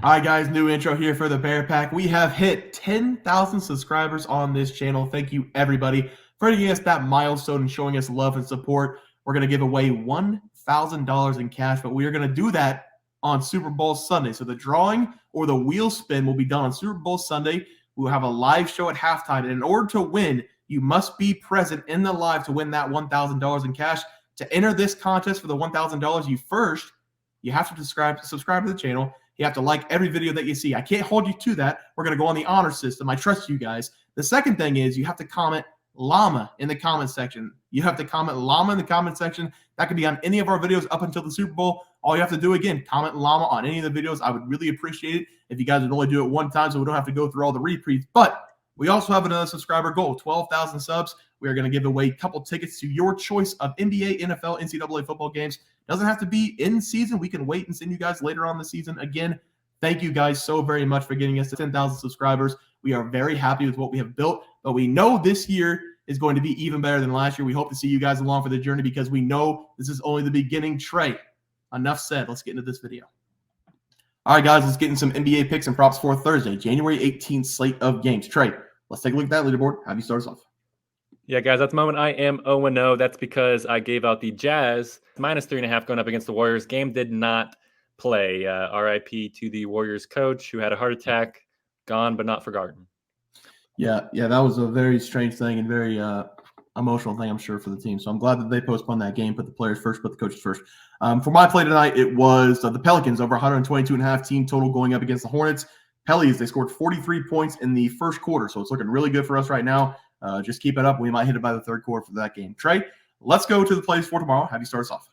All right, guys, new intro here for the Bear Pack. We have hit 10,000 subscribers on this channel. Thank you, everybody, for giving us that milestone and showing us love and support. We're going to give away $1,000 in cash, but we are going to do that on Super Bowl Sunday. So the drawing or the wheel spin will be done on Super Bowl Sunday. We'll have a live show at halftime. And in order to win, you must be present in the live to win that $1,000 in cash. To enter this contest for the $1,000, you have to subscribe to the channel. You have to like every video that you see. I can't hold you to that. We're going to go on the honor system. I trust you guys. The second thing is you have to comment llama in the comment section. You have to comment llama in the comment section. That could be on any of our videos up until the Super Bowl. All you have to do, again, comment llama on any of the videos. I would really appreciate it if you guys would only do it one time so we don't have to go through all the repeats. But we also have another subscriber goal, 12,000 subs. We are going to give away a couple tickets to your choice of NBA, NFL, NCAA football games. Doesn't have to be in season. We can wait and send you guys later on the season. Again, thank you guys so very much for getting us to 10,000 subscribers. We are very happy with what we have built, but we know this year is going to be even better than last year. We hope to see you guys along for the journey because we know this is only the beginning. Trey, enough said. Let's get into this video. All right, guys, let's get into some NBA picks and props for Thursday, January 18th slate of games. Trey, let's take a look at that leaderboard. Have you start us off? Yeah, guys, at the moment I am 0-0. That's because I gave out the Jazz minus 3.5 going up against the Warriors. Game did not play. RIP to the Warriors coach who had a heart attack, gone but not forgotten. Yeah, that was a very strange thing and very emotional thing, I'm sure, for the team. So I'm glad that they postponed that game, put the players first, put the coaches first. For my play tonight, it was the Pelicans over 122.5 team total going up against the Hornets. Pellies, they scored 43 points in the first quarter, so it's looking really good for us right now. Just keep it up. We might hit it by the third quarter for that game. Trey, let's go to the plays for tomorrow. Have you start us off?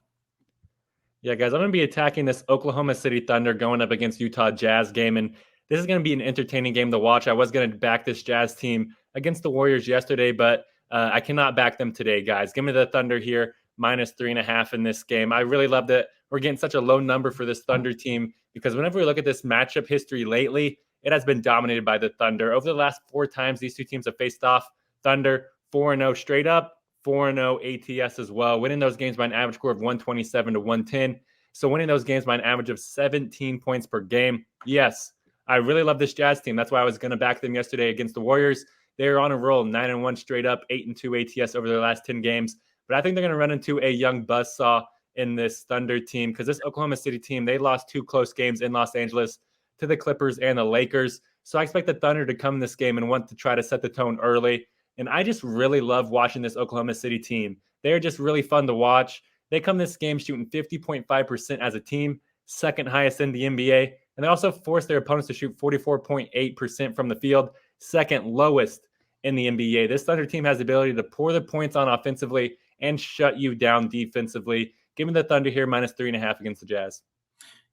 Yeah, guys, I'm going to be attacking this Oklahoma City Thunder going up against Utah Jazz game, and this is going to be an entertaining game to watch. I was going to back this Jazz team against the Warriors yesterday, but I cannot back them today, guys. Give me the Thunder here, minus 3.5 in this game. I really love that we're getting such a low number for this Thunder team because whenever we look at this matchup history lately, it has been dominated by the Thunder. Over the last 4 times these two teams have faced off, Thunder 4-0 straight up, 4-0 ATS as well, winning those games by an average score of 127 to 110. So winning those games by an average of 17 points per game. Yes, I really love this Jazz team. That's why I was going to back them yesterday against the Warriors. They're on a roll, 9-1 straight up, 8-2 ATS over their last 10 games. But I think they're going to run into a young buzzsaw in this Thunder team because this Oklahoma City team, they lost 2 close games in Los Angeles to the Clippers and the Lakers. So I expect the Thunder to come in this game and want to try to set the tone early. And I just really love watching this Oklahoma City team. They're just really fun to watch. They come this game shooting 50.5% as a team, second highest in the NBA. And they also force their opponents to shoot 44.8% from the field, second lowest in the NBA. This Thunder team has the ability to pour the points on offensively and shut you down defensively. Give me the Thunder here, minus 3.5 against the Jazz.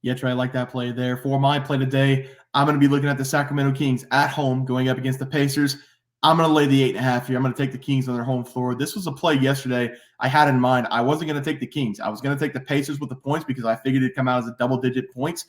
Yeah, Trey, I like that play there. For my play today, I'm going to be looking at the Sacramento Kings at home going up against the Pacers. I'm going to lay the 8.5 here. I'm going to take the Kings on their home floor. This was a play yesterday I had in mind. I wasn't going to take the Kings. I was going to take the Pacers with the points because I figured it'd come out as a double-digit points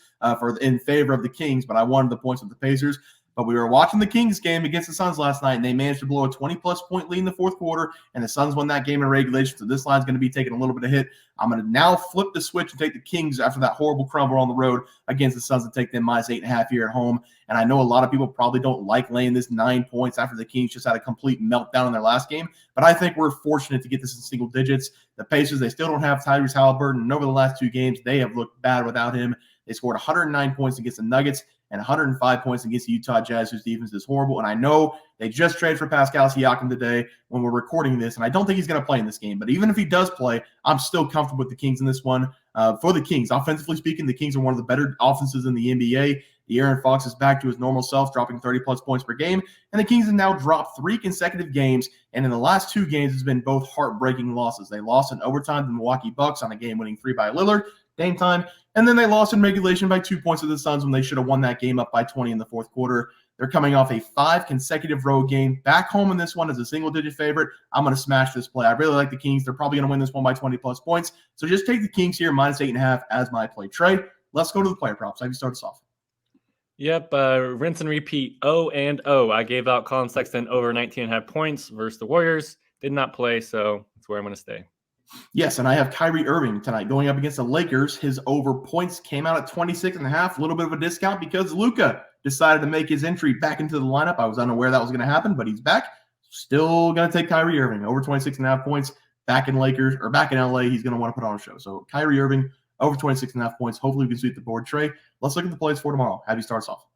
in favor of the Kings, but I wanted the points with the Pacers. But we were watching the Kings game against the Suns last night, and they managed to blow a 20-plus point lead in the fourth quarter, and the Suns won that game in regulation, so this line's going to be taking a little bit of hit. I'm going to now flip the switch and take the Kings after that horrible crumble on the road against the Suns and take them minus 8.5 here at home. And I know a lot of people probably don't like laying this 9 points after the Kings just had a complete meltdown in their last game, but I think we're fortunate to get this in single digits. The Pacers, they still don't have Tyrese Halliburton, and over the last 2 games, they have looked bad without him. They scored 109 points against the Nuggets and 105 points against the Utah Jazz, whose defense is horrible. And I know they just traded for Pascal Siakam today when we're recording this, and I don't think he's going to play in this game. But even if he does play, I'm still comfortable with the Kings in this one. For the Kings, offensively speaking, the Kings are one of the better offenses in the NBA. De'Aaron Fox is back to his normal self, dropping 30-plus points per game. And the Kings have now dropped 3 consecutive games. And in the last 2 games, it's been both heartbreaking losses. They lost in overtime to the Milwaukee Bucks on a game-winning 3 by Lillard, Dame time. And then they lost in regulation by 2 points to the Suns when they should have won that game up by 20 in the fourth quarter. They're coming off a 5 consecutive road game. Back home in this one as a single-digit favorite. I'm going to smash this play. I really like the Kings. They're probably going to win this one by 20-plus points. So just take the Kings here, minus 8.5 as my play. Trey, let's go to the player props. Have you start us off? Yep, rinse and repeat, 0-0. I gave out Colin Sexton over 19.5 points versus the Warriors. Did not play, so that's where I'm going to stay. Yes, and I have Kyrie Irving tonight going up against the Lakers. His over points came out at 26.5, a little bit of a discount because Luka decided to make his entry back into the lineup. I was unaware that was going to happen, but he's back. Still going to take Kyrie Irving over 26.5 points back in Lakers or back in LA. He's going to want to put on a show. So Kyrie Irving over 26.5 points. Hopefully we can sweep the board. Trey, let's look at the plays for tomorrow. Have you start us off?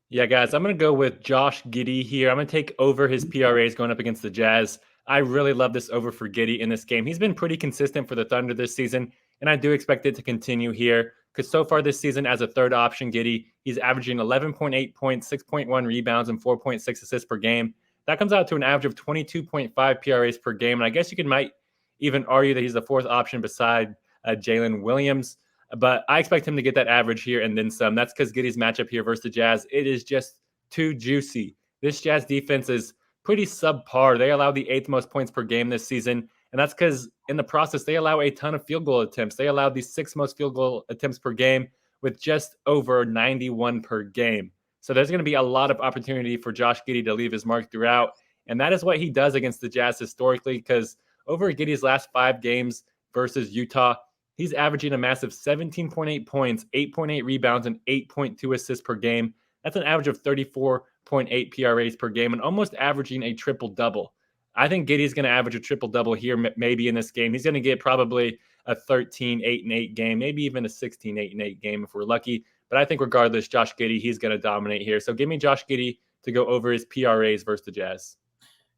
Yeah, guys, I'm going to go with Josh Giddey here. I'm going to take over his PRAs going up against the Jazz. I really love this over for Giddey in this game. He's been pretty consistent for the Thunder this season, and I do expect it to continue here because so far this season as a third option, Giddey, he's averaging 11.8 points, 6.1 rebounds, and 4.6 assists per game. That comes out to an average of 22.5 PRAs per game, and I guess you might even argue that he's the fourth option beside Jalen Williams. But I expect him to get that average here and then some. That's because Giddey's matchup here versus the Jazz, it is just too juicy. This Jazz defense is pretty subpar. They allow the 8th most points per game this season, and that's because in the process, they allow a ton of field goal attempts. They allow the 6th most field goal attempts per game with just over 91 per game. So there's going to be a lot of opportunity for Josh Giddey to leave his mark throughout, and that is what he does against the Jazz historically because over Giddey's last 5 games versus Utah, he's averaging a massive 17.8 points, 8.8 rebounds, and 8.2 assists per game. That's an average of 34.8 PRAs per game and almost averaging a triple-double. I think Giddey's going to average a triple-double here maybe in this game. He's going to get probably a 13-8-8 game, maybe even a 16-8-8 game if we're lucky. But I think regardless, Josh Giddey, he's going to dominate here. So give me Josh Giddey to go over his PRAs versus the Jazz.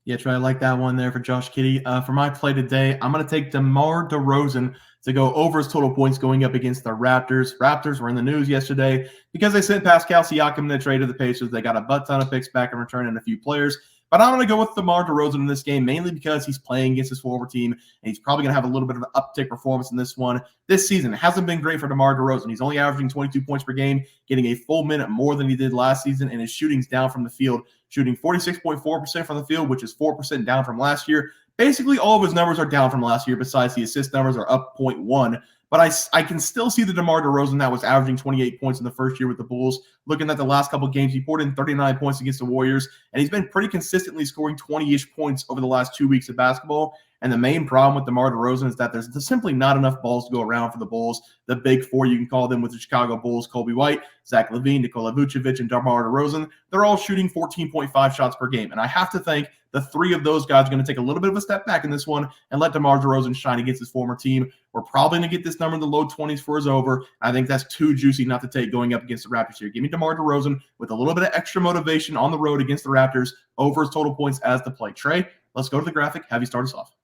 Yeah, Trey, I like that one there for Josh Giddey. For my play today, I'm going to take DeMar DeRozan to go over his total points going up against the Raptors. Raptors were in the news yesterday because they sent Pascal Siakam in the trade to the Pacers. They got a butt ton of picks back in return and a few players. But I'm going to go with DeMar DeRozan in this game, mainly because he's playing against his forward team, and he's probably going to have a little bit of an uptick performance in this one. This season, it hasn't been great for DeMar DeRozan. He's only averaging 22 points per game, getting a full minute more than he did last season, and his shooting's down from the field, shooting 46.4% from the field, which is 4% down from last year. Basically, all of his numbers are down from last year, besides the assist numbers are up 0.1. But I can still see the DeMar DeRozan that was averaging 28 points in the first year with the Bulls. Looking at the last couple of games, he poured in 39 points against the Warriors, and he's been pretty consistently scoring 20-ish points over the last 2 weeks of basketball. And the main problem with DeMar DeRozan is that there's simply not enough balls to go around for the Bulls. The big four, you can call them, with the Chicago Bulls, Kobe White, Zach LaVine, Nikola Vucevic, and DeMar DeRozan. They're all shooting 14.5 shots per game. And I have to think the 3 of those guys are going to take a little bit of a step back in this one and let DeMar DeRozan shine against his former team. We're probably going to get this number in the low 20s for his over. I think that's too juicy not to take going up against the Raptors here. Give me DeMar DeRozan with a little bit of extra motivation on the road against the Raptors over his total points as the play. Trey, let's go to the graphic. Have you start us off?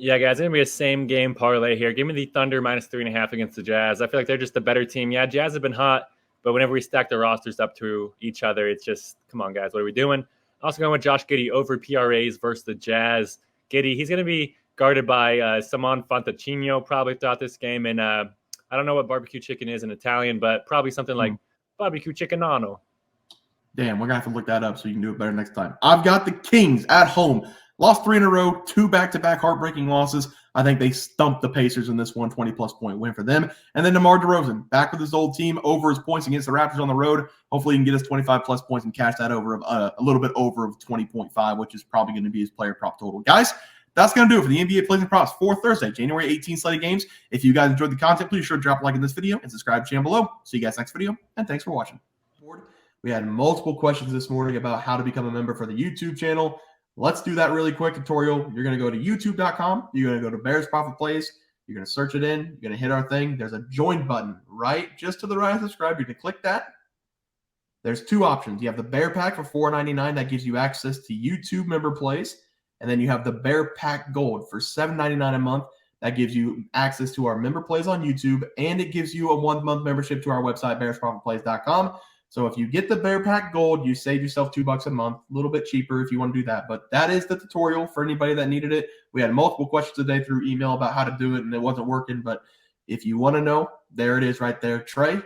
Yeah, guys, it's going to be a same game parlay here. Give me the Thunder minus 3.5 against the Jazz. I feel like they're just a better team. Yeah, Jazz have been hot, but whenever we stack the rosters up to each other, it's just, come on, guys, what are we doing? Also going with Josh Giddey over PRAs versus the Jazz. Giddey, he's going to be guarded by Simon Fontecchino probably throughout this game. And I don't know what barbecue chicken is in Italian, but probably something like barbecue chickenano. Damn, we're going to have to look that up so you can do it better next time. I've got the Kings at home. Lost 3 in a row, 2 back-to-back heartbreaking losses. I think they stumped the Pacers in this one, 20-plus point win for them. And then DeMar DeRozan, back with his old team, over his points against the Raptors on the road. Hopefully he can get us 25-plus points and cash that over a little bit over of 20.5, which is probably going to be his player prop total. Guys, that's going to do it for the NBA Plays and Props for Thursday, January 18th slate games. If you guys enjoyed the content, please sure to drop a like in this video and subscribe to the channel below. See you guys next video, and thanks for watching. We had multiple questions this morning about how to become a member for the YouTube channel. Let's do that really quick tutorial. You're going to go to youtube.com. You're going to go to Bears Profit Plays. You're going to search it in. You're going to hit our thing. There's a join button right just to the right of subscribe. You're going to click that. There's 2 options. You have the Bear Pack for $4.99. That gives you access to YouTube member plays. And then you have the Bear Pack Gold for $7.99 a month. That gives you access to our member plays on YouTube. And it gives you a 1-month membership to our website, bearsprofitplays.com. So if you get the Bear Pack Gold, you save yourself $2 a month, a little bit cheaper if you want to do that. But that is the tutorial for anybody that needed it. We had multiple questions today through email about how to do it, and it wasn't working. But if you want to know, there it is right there. Trey,